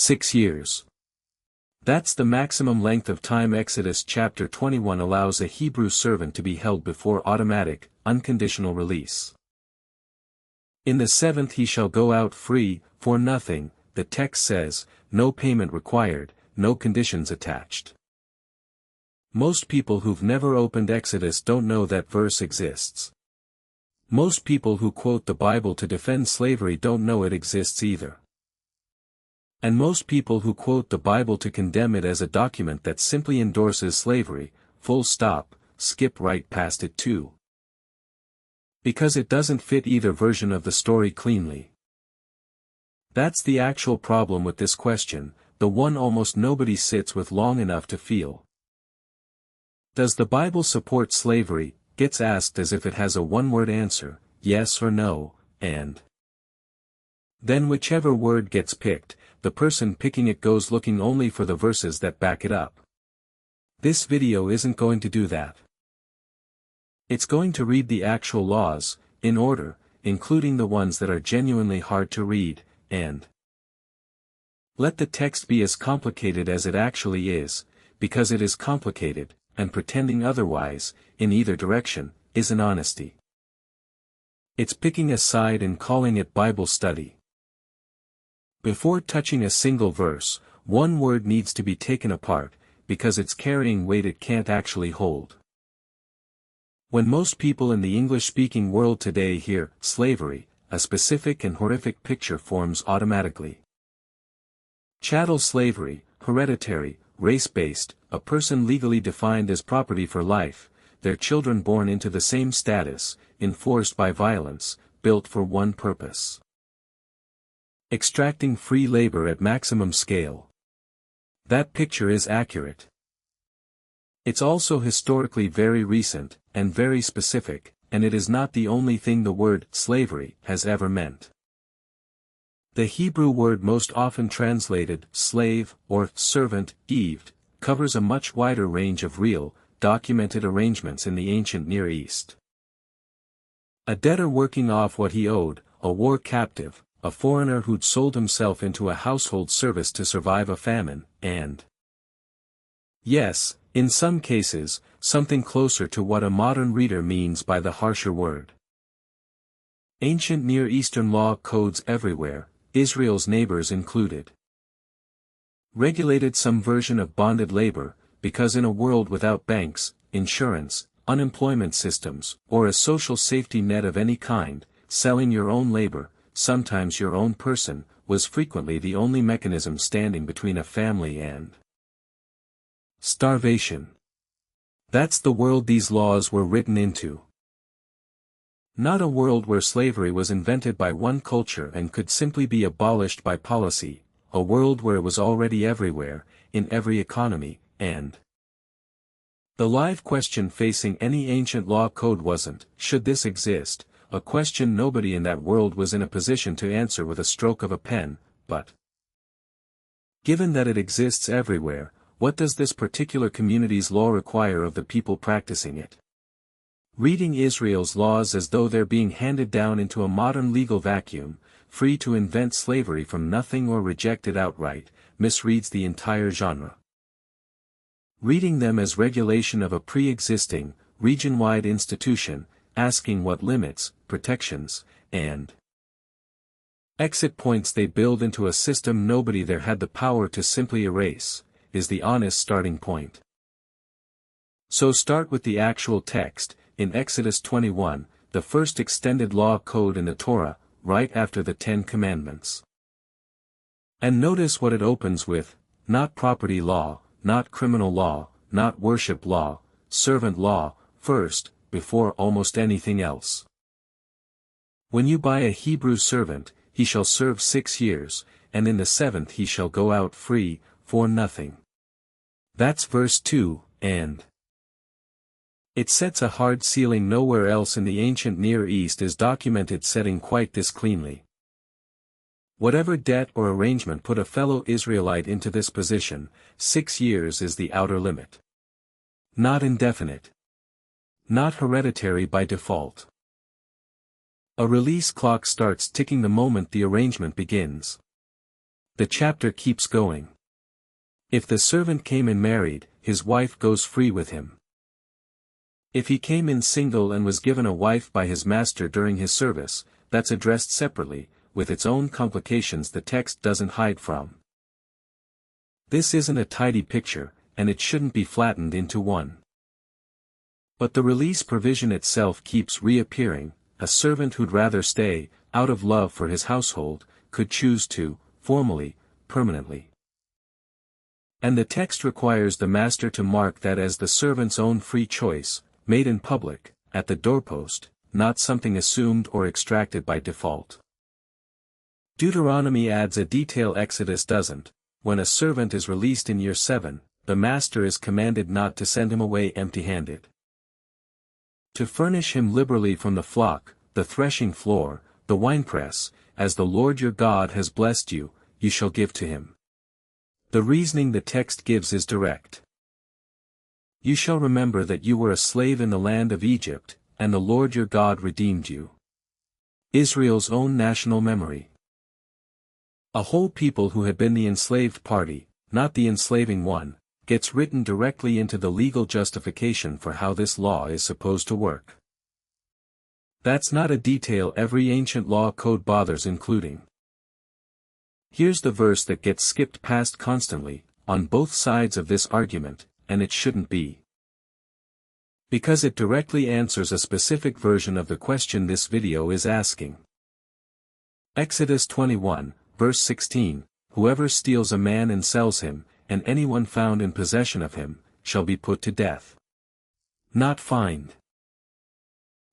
6 years. That's the maximum length of time Exodus chapter 21 allows a Hebrew servant to be held before automatic, unconditional release. In the seventh he shall go out free, for nothing, the text says, no payment required, no conditions attached. Most people who've never opened Exodus don't know that verse exists. Most people who quote the Bible to defend slavery don't know it exists either. And most people who quote the Bible to condemn it as a document that simply endorses slavery, full stop, skip right past it too. Because it doesn't fit either version of the story cleanly. That's the actual problem with this question, the one almost nobody sits with long enough to feel. Does the Bible support slavery? Gets asked as if it has a one-word answer, yes or no, and then whichever word gets picked, the person picking it goes looking only for the verses that back it up. This video isn't going to do that. It's going to read the actual laws, in order, including the ones that are genuinely hard to read, and let the text be as complicated as it actually is, because it is complicated, and pretending otherwise, in either direction, isn't honesty. It's picking a side and calling it Bible study. Before touching a single verse, one word needs to be taken apart, because it's carrying weight it can't actually hold. When most people in the English-speaking world today hear slavery, a specific and horrific picture forms automatically. Chattel slavery, hereditary, race-based, a person legally defined as property for life, their children born into the same status, enforced by violence, built for one purpose. Extracting free labor at maximum scale. That picture is accurate. It's also historically very recent, and very specific, and it is not the only thing the word slavery has ever meant. The Hebrew word most often translated slave or servant, Eved, covers a much wider range of real, documented arrangements in the ancient Near East. A debtor working off what he owed, a war captive, a foreigner who'd sold himself into a household service to survive a famine, and yes, in some cases, something closer to what a modern reader means by the harsher word. Ancient Near Eastern law codes everywhere, Israel's neighbors included, regulated some version of bonded labor, because in a world without banks, insurance, unemployment systems, or a social safety net of any kind, selling your own labor, sometimes your own person, was frequently the only mechanism standing between a family and starvation. That's the world these laws were written into. Not a world where slavery was invented by one culture and could simply be abolished by policy, a world where it was already everywhere, in every economy, and the live question facing any ancient law code wasn't, should this exist, a question nobody in that world was in a position to answer with a stroke of a pen, but given that it exists everywhere, what does this particular community's law require of the people practicing it? Reading Israel's laws as though they're being handed down into a modern legal vacuum, free to invent slavery from nothing or reject it outright, misreads the entire genre. Reading them as regulation of a pre-existing, region-wide institution, asking what limits, protections, and exit points they build into a system nobody there had the power to simply erase, is the honest starting point. So start with the actual text, in Exodus 21, the first extended law code in the Torah, right after the Ten Commandments. And notice what it opens with, not property law, not criminal law, not worship law, servant law, first, before almost anything else. When you buy a Hebrew servant, he shall serve 6 years, and in the 7th he shall go out free, for nothing. That's verse 2, and it sets a hard ceiling nowhere else in the ancient Near East is documented setting quite this cleanly. Whatever debt or arrangement put a fellow Israelite into this position, 6 years is the outer limit. Not indefinite. Not hereditary by default. A release clock starts ticking the moment the arrangement begins. The chapter keeps going. If the servant came in married, his wife goes free with him. If he came in single and was given a wife by his master during his service, that's addressed separately, with its own complications the text doesn't hide from. This isn't a tidy picture, and it shouldn't be flattened into one. But the release provision itself keeps reappearing. A servant who'd rather stay, out of love for his household, could choose to, formally, permanently. And the text requires the master to mark that as the servant's own free choice, made in public, at the doorpost, not something assumed or extracted by default. Deuteronomy adds a detail Exodus doesn't. When a servant is released in year 7, the master is commanded not to send him away empty-handed. To furnish him liberally from the flock, the threshing floor, the winepress, as the Lord your God has blessed you, you shall give to him. The reasoning the text gives is direct. You shall remember that you were a slave in the land of Egypt, and the Lord your God redeemed you. Israel's own national memory. A whole people who had been the enslaved party, not the enslaving one, gets written directly into the legal justification for how this law is supposed to work. That's not a detail every ancient law code bothers including. Here's the verse that gets skipped past constantly, on both sides of this argument, and it shouldn't be. Because it directly answers a specific version of the question this video is asking. Exodus 21, verse 16, whoever steals a man and sells him, and anyone found in possession of him, shall be put to death. Not fined.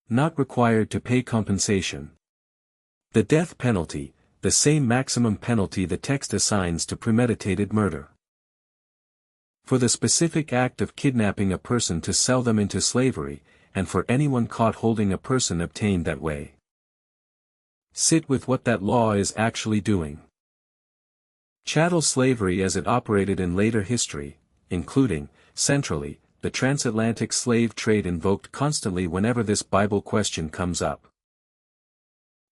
Not required to pay compensation. The death penalty, the same maximum penalty the text assigns to premeditated murder. For the specific act of kidnapping a person to sell them into slavery, and for anyone caught holding a person obtained that way. Sit with what that law is actually doing. Chattel slavery as it operated in later history, including, centrally, the transatlantic slave trade invoked constantly whenever this Bible question comes up,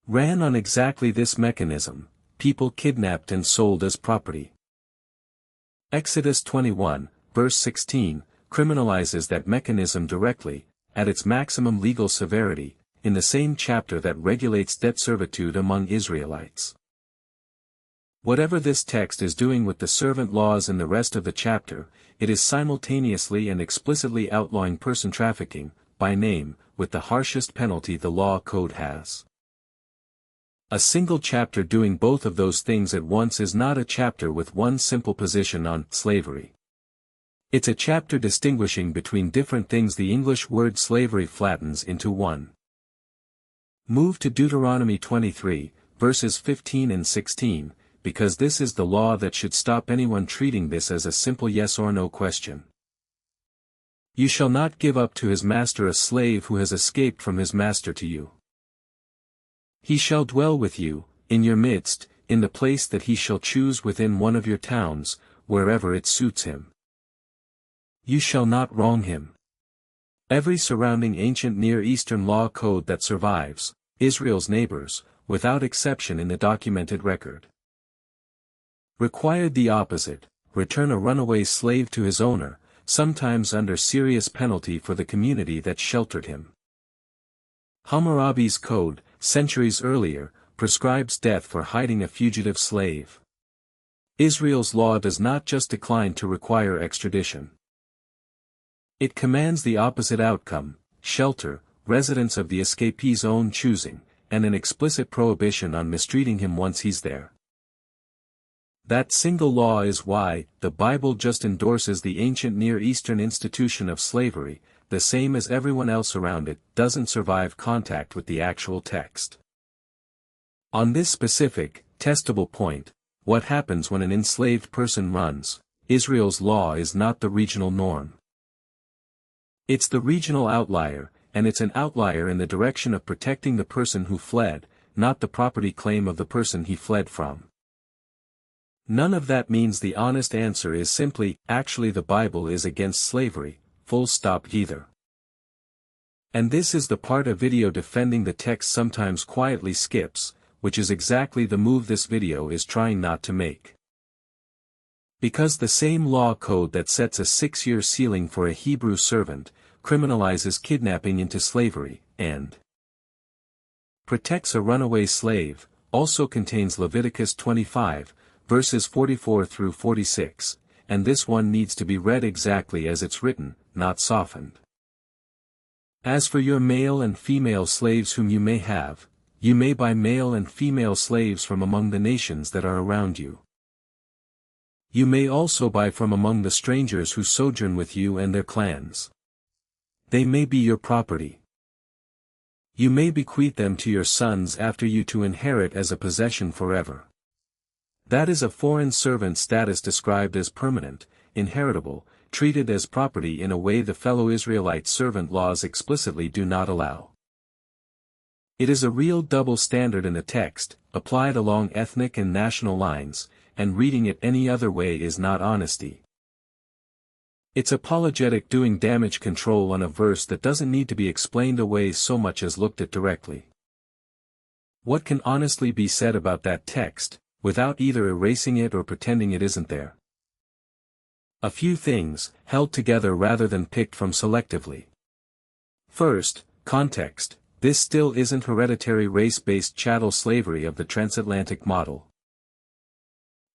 ran on exactly this mechanism: people kidnapped and sold as property. Exodus 21, verse 16, criminalizes that mechanism directly, at its maximum legal severity, in the same chapter that regulates debt servitude among Israelites. Whatever this text is doing with the servant laws in the rest of the chapter, it is simultaneously and explicitly outlawing person trafficking, by name, with the harshest penalty the law code has. A single chapter doing both of those things at once is not a chapter with one simple position on slavery. It's a chapter distinguishing between different things the English word slavery flattens into one. Move to Deuteronomy 23, verses 15 and 16, because this is the law that should stop anyone treating this as a simple yes or no question. You shall not give up to his master a slave who has escaped from his master to you. He shall dwell with you, in your midst, in the place that he shall choose within one of your towns, wherever it suits him. You shall not wrong him. Every surrounding ancient Near Eastern law code that survives, Israel's neighbors, without exception in the documented record, required the opposite: return a runaway slave to his owner, sometimes under serious penalty for the community that sheltered him. Hammurabi's code, centuries earlier, prescribes death for hiding a fugitive slave. Israel's law does not just decline to require extradition. It commands the opposite outcome: shelter, residence of the escapee's own choosing, and an explicit prohibition on mistreating him once he's there. That single law is why the Bible just endorses the ancient Near Eastern institution of slavery, the same as everyone else around it doesn't survive contact with the actual text. On this specific, testable point, what happens when an enslaved person runs? Israel's law is not the regional norm. It's the regional outlier, and it's an outlier in the direction of protecting the person who fled, not the property claim of the person he fled from. None of that means the honest answer is simply, actually the Bible is against slavery, full stop either. And this is the part a video defending the text sometimes quietly skips, which is exactly the move this video is trying not to make. Because the same law code that sets a 6-year ceiling for a Hebrew servant, criminalizes kidnapping into slavery, and protects a runaway slave, also contains Leviticus 25, verses 44 through 46, and this one needs to be read exactly as it's written, not softened. As for your male and female slaves whom you may have, you may buy male and female slaves from among the nations that are around you. You may also buy from among the strangers who sojourn with you and their clans. They may be your property. You may bequeath them to your sons after you to inherit as a possession forever. That is a foreign servant status described as permanent, inheritable, treated as property in a way the fellow Israelite servant laws explicitly do not allow. It is a real double standard in the text, applied along ethnic and national lines, and reading it any other way is not honesty. It's apologetic doing damage control on a verse that doesn't need to be explained away so much as looked at directly. What can honestly be said about that text, without either erasing it or pretending it isn't there? A few things, held together rather than picked from selectively. First, context. This still isn't hereditary race-based chattel slavery of the transatlantic model.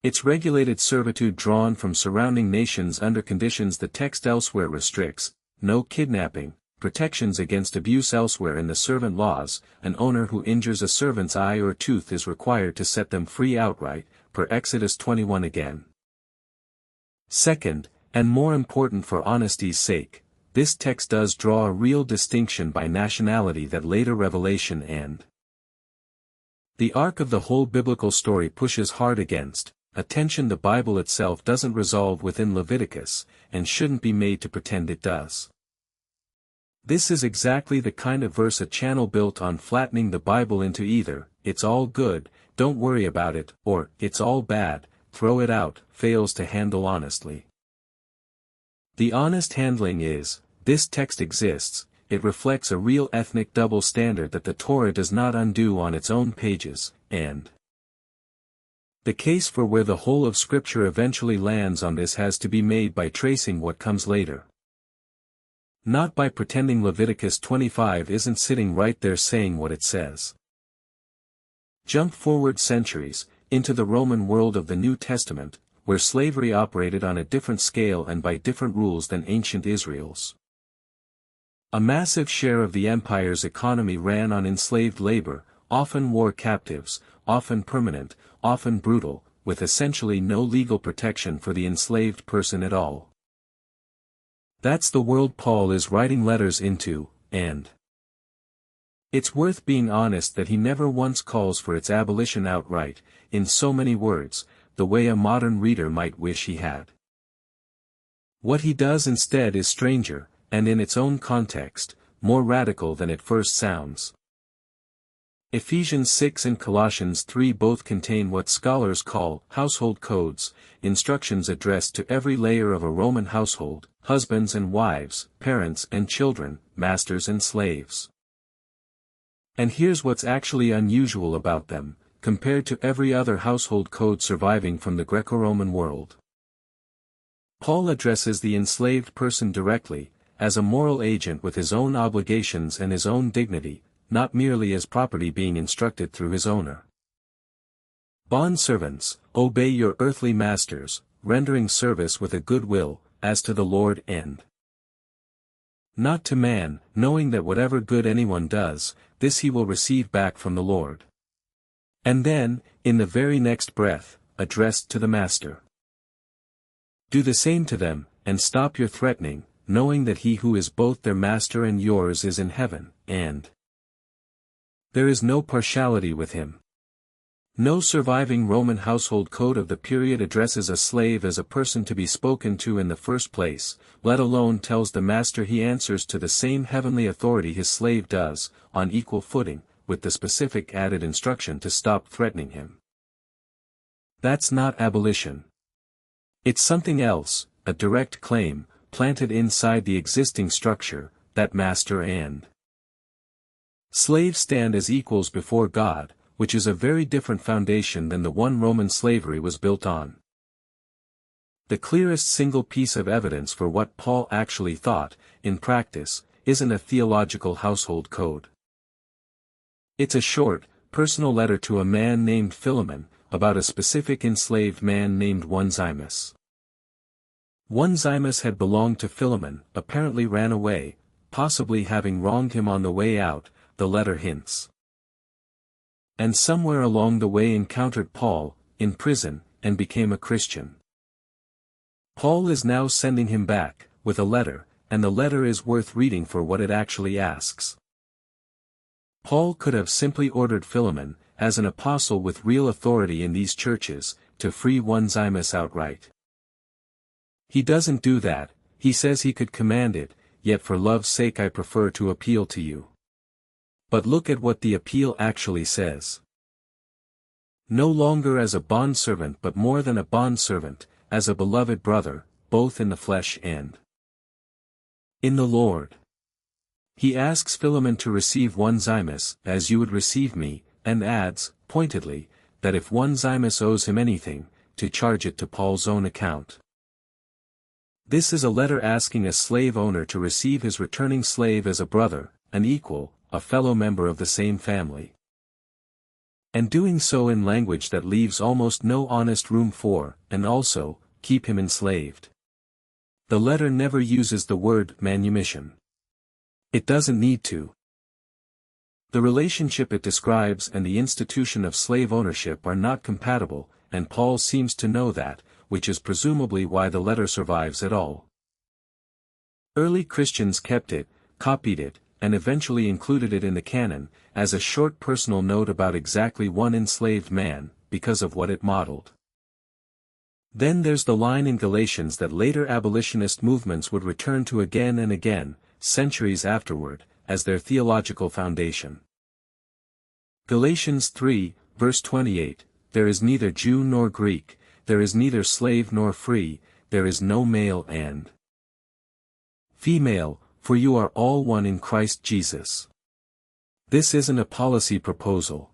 It's regulated servitude drawn from surrounding nations under conditions the text elsewhere restricts: no kidnapping, protections against abuse elsewhere in the servant laws. An owner who injures a servant's eye or tooth is required to set them free outright, per Exodus 21 again. Second, and more important for honesty's sake, this text does draw a real distinction by nationality that later Revelation and the arc of the whole biblical story pushes hard against, a tension the Bible itself doesn't resolve within Leviticus, and shouldn't be made to pretend it does. This is exactly the kind of verse a channel built on flattening the Bible into either, "it's all good, don't worry about it," or "it's all bad, throw it out," fails to handle honestly. The honest handling is, this text exists, it reflects a real ethnic double standard that the Torah does not undo on its own pages, and the case for where the whole of Scripture eventually lands on this has to be made by tracing what comes later. Not by pretending Leviticus 25 isn't sitting right there saying what it says. Jump forward centuries, into the Roman world of the New Testament, where slavery operated on a different scale and by different rules than ancient Israel's. A massive share of the empire's economy ran on enslaved labor, often war captives, often permanent, often brutal, with essentially no legal protection for the enslaved person at all. That's the world Paul is writing letters into, and it's worth being honest that he never once calls for its abolition outright, in so many words, the way a modern reader might wish he had. What he does instead is stranger, and in its own context, more radical than it first sounds. Ephesians 6 and Colossians 3 both contain what scholars call household codes, instructions addressed to every layer of a Roman household, husbands and wives, parents and children, masters and slaves. And here's what's actually unusual about them, compared to every other household code surviving from the Greco-Roman world. Paul addresses the enslaved person directly, as a moral agent with his own obligations and his own dignity, not merely as property being instructed through his owner. Bondservants, obey your earthly masters, rendering service with a good will, as to the Lord and not to man, knowing that whatever good anyone does, this he will receive back from the Lord. And then, in the very next breath, addressed to the master. Do the same to them, and stop your threatening, knowing that he who is both their master and yours is in heaven, and there is no partiality with him. No surviving Roman household code of the period addresses a slave as a person to be spoken to in the first place, let alone tells the master he answers to the same heavenly authority his slave does, on equal footing, with the specific added instruction to stop threatening him. That's not abolition. It's something else, a direct claim, planted inside the existing structure, that master and slave stand as equals before God, which is a very different foundation than the one Roman slavery was built on. The clearest single piece of evidence for what Paul actually thought, in practice, isn't a theological household code. It's a short, personal letter to a man named Philemon, about a specific enslaved man named Onesimus. Onesimus had belonged to Philemon, apparently ran away, possibly having wronged him on the way out, the letter hints. And somewhere along the way encountered Paul, in prison, and became a Christian. Paul is now sending him back, with a letter, and the letter is worth reading for what it actually asks. Paul could have simply ordered Philemon, as an apostle with real authority in these churches, to free Onesimus outright. He doesn't do that. He says he could command it, yet for love's sake I prefer to appeal to you. But look at what the appeal actually says. No longer as a bondservant but more than a bondservant, as a beloved brother, both in the flesh and in the Lord. He asks Philemon to receive Onesimus, as you would receive me, and adds, pointedly, that if Onesimus owes him anything, to charge it to Paul's own account. This is a letter asking a slave owner to receive his returning slave as a brother, an equal, a fellow member of the same family. And doing so in language that leaves almost no honest room for, and also, keep him enslaved. The letter never uses the word manumission. It doesn't need to. The relationship it describes and the institution of slave ownership are not compatible, and Paul seems to know that, which is presumably why the letter survives at all. Early Christians kept it, copied it, and eventually included it in the canon, as a short personal note about exactly one enslaved man, because of what it modeled. Then there's the line in Galatians that later abolitionist movements would return to again and again, centuries afterward, as their theological foundation. Galatians 3, verse 28, there is neither Jew nor Greek, there is neither slave nor free, there is no male and female, for you are all one in Christ Jesus. This isn't a policy proposal.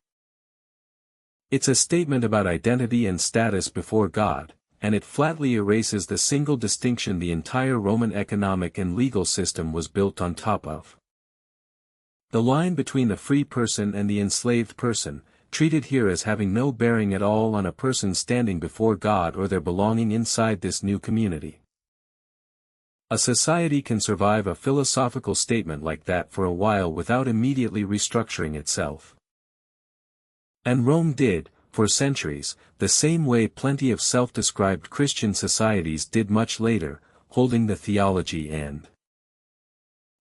It's a statement about identity and status before God, and it flatly erases the single distinction the entire Roman economic and legal system was built on top of. The line between the free person and the enslaved person, treated here as having no bearing at all on a person standing before God or their belonging inside this new community. A society can survive a philosophical statement like that for a while without immediately restructuring itself. And Rome did, for centuries, the same way plenty of self-described Christian societies did much later, holding the theology and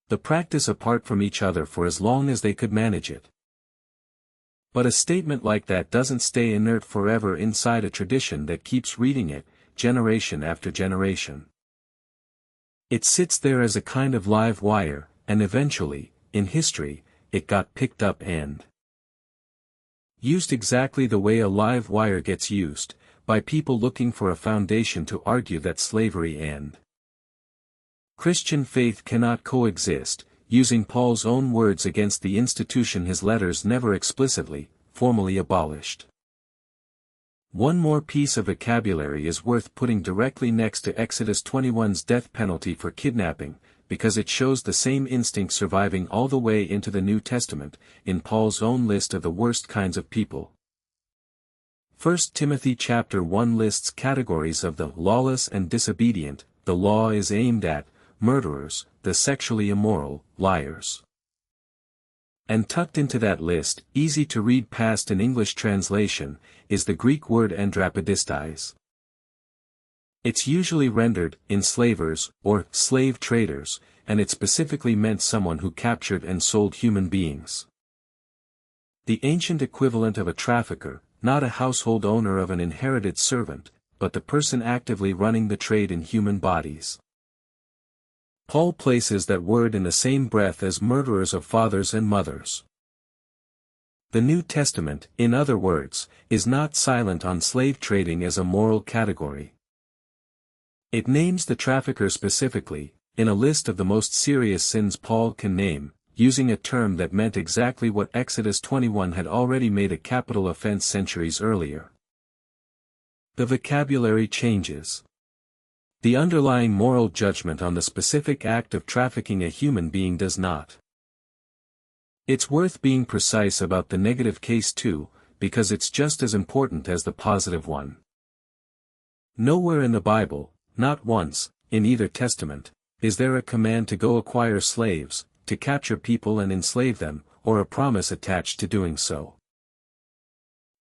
the practice apart from each other for as long as they could manage it. But a statement like that doesn't stay inert forever inside a tradition that keeps reading it, generation after generation. It sits there as a kind of live wire, and eventually, in history, it got picked up and used exactly the way a live wire gets used, by people looking for a foundation to argue that slavery and Christian faith cannot coexist, using Paul's own words against the institution his letters never explicitly, formally abolished. One more piece of vocabulary is worth putting directly next to Exodus 21's death penalty for kidnapping, because it shows the same instinct surviving all the way into the New Testament, in Paul's own list of the worst kinds of people. 1 Timothy chapter 1 lists categories of the lawless and disobedient. The law is aimed at murderers, the sexually immoral, liars. And tucked into that list, easy to read past an English translation, is the Greek word andrapidistais. It's usually rendered, enslavers, or slave traders, and it specifically meant someone who captured and sold human beings. The ancient equivalent of a trafficker, not a household owner of an inherited servant, but the person actively running the trade in human bodies. Paul places that word in the same breath as murderers of fathers and mothers. The New Testament, in other words, is not silent on slave trading as a moral category. It names the trafficker specifically, in a list of the most serious sins Paul can name, using a term that meant exactly what Exodus 21 had already made a capital offense centuries earlier. The vocabulary changes. The underlying moral judgment on the specific act of trafficking a human being does not. It's worth being precise about the negative case too, because it's just as important as the positive one. Nowhere in the Bible, not once, in either testament, is there a command to go acquire slaves, to capture people and enslave them, or a promise attached to doing so.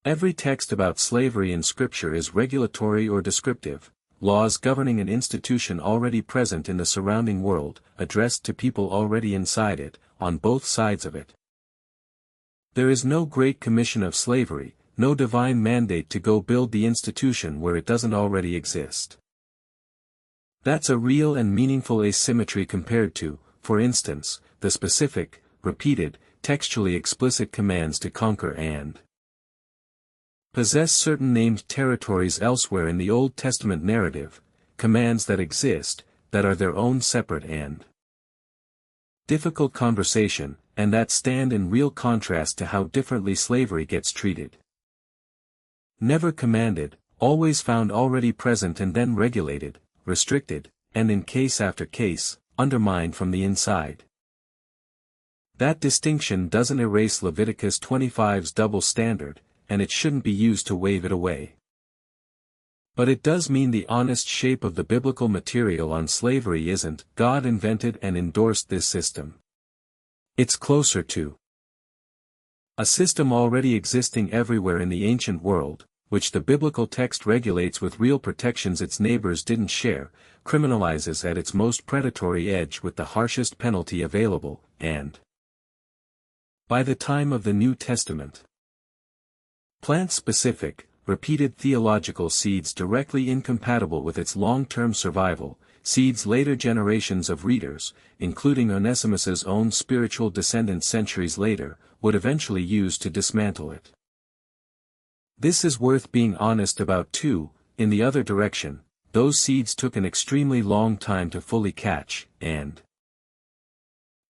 Every text about slavery in Scripture is regulatory or descriptive, laws governing an institution already present in the surrounding world, addressed to people already inside it, on both sides of it. There is no great commission of slavery, no divine mandate to go build the institution where it doesn't already exist. That's a real and meaningful asymmetry compared to, for instance, the specific, repeated, textually explicit commands to conquer and possess certain named territories elsewhere in the Old Testament narrative, commands that exist, that are their own separate and difficult conversation, and that stand in real contrast to how differently slavery gets treated. Never commanded, always found already present and then regulated, restricted, and in case after case, undermined from the inside. That distinction doesn't erase Leviticus 25's double standard, and it shouldn't be used to wave it away. But it does mean the honest shape of the biblical material on slavery isn't, God invented and endorsed this system. It's closer to a system already existing everywhere in the ancient world, which the biblical text regulates with real protections its neighbors didn't share, criminalizes at its most predatory edge with the harshest penalty available, and by the time of the New Testament, plant-specific, repeated theological seeds directly incompatible with its long-term survival, seeds later generations of readers, including Onesimus's own spiritual descendants centuries later, would eventually use to dismantle it. This is worth being honest about too. In the other direction, those seeds took an extremely long time to fully catch, and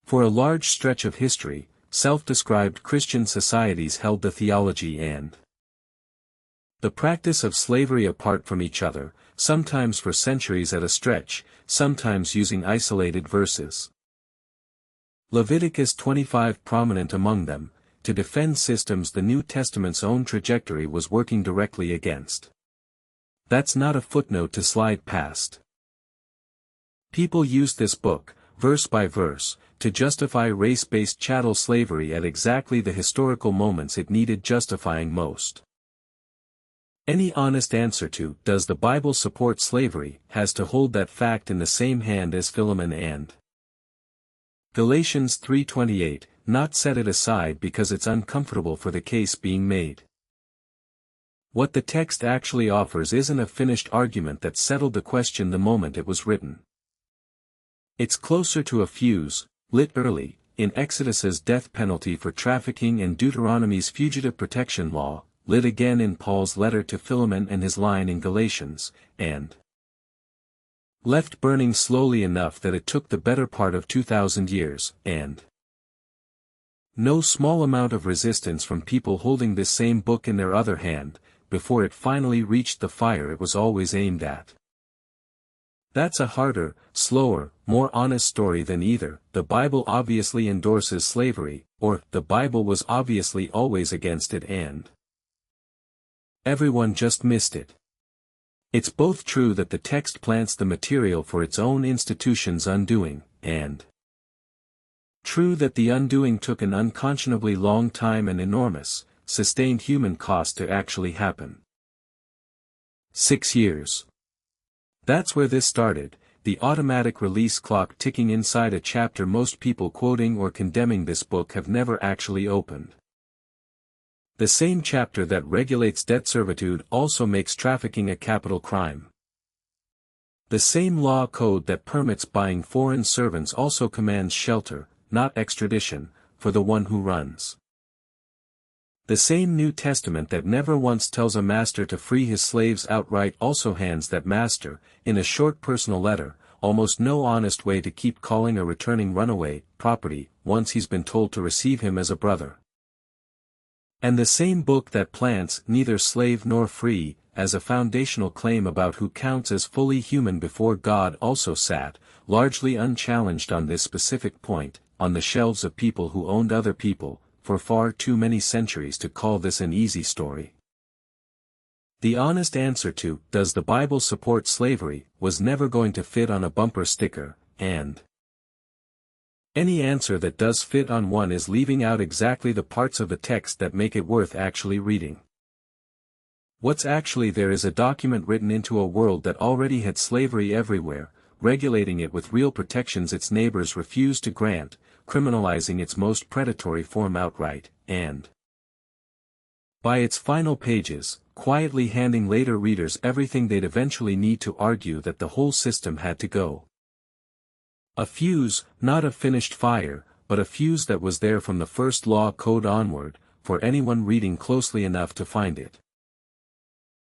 for a large stretch of history, self-described Christian societies held the theology and the practice of slavery apart from each other, sometimes for centuries at a stretch, sometimes using isolated verses. Leviticus 25 prominent among them, to defend systems the New Testament's own trajectory was working directly against. That's not a footnote to slide past. People used this book, verse by verse, to justify race-based chattel slavery at exactly the historical moments it needed justifying most. Any honest answer to, does the Bible support slavery, has to hold that fact in the same hand as Philemon and Galatians 3:28, not set it aside because it's uncomfortable for the case being made. What the text actually offers isn't a finished argument that settled the question the moment it was written. It's closer to a fuse, lit early, in Exodus's death penalty for trafficking and Deuteronomy's fugitive protection law, lit again in Paul's letter to Philemon and his line in Galatians, and left burning slowly enough that it took the better part of 2,000 years, and no small amount of resistance from people holding this same book in their other hand, before it finally reached the fire it was always aimed at. That's a harder, slower, more honest story than either, the Bible obviously endorses slavery, or, the Bible was obviously always against it and everyone just missed it. It's both true that the text plants the material for its own institution's undoing, and true that the undoing took an unconscionably long time and enormous, sustained human cost to actually happen. 6 years. That's where this started, the automatic release clock ticking inside a chapter most people quoting or condemning this book have never actually opened. The same chapter that regulates debt servitude also makes trafficking a capital crime. The same law code that permits buying foreign servants also commands shelter, not extradition, for the one who runs. The same New Testament that never once tells a master to free his slaves outright also hands that master, in a short personal letter, almost no honest way to keep calling a returning runaway property, once he's been told to receive him as a brother. And the same book that plants neither slave nor free, as a foundational claim about who counts as fully human before God also sat, largely unchallenged on this specific point, on the shelves of people who owned other people, for far too many centuries to call this an easy story. The honest answer to, does the Bible support slavery, was never going to fit on a bumper sticker, and any answer that does fit on one is leaving out exactly the parts of the text that make it worth actually reading. What's actually there is a document written into a world that already had slavery everywhere, regulating it with real protections its neighbors refused to grant, criminalizing its most predatory form outright, and by its final pages, quietly handing later readers everything they'd eventually need to argue that the whole system had to go. A fuse, not a finished fire, but a fuse that was there from the first law code onward, for anyone reading closely enough to find it.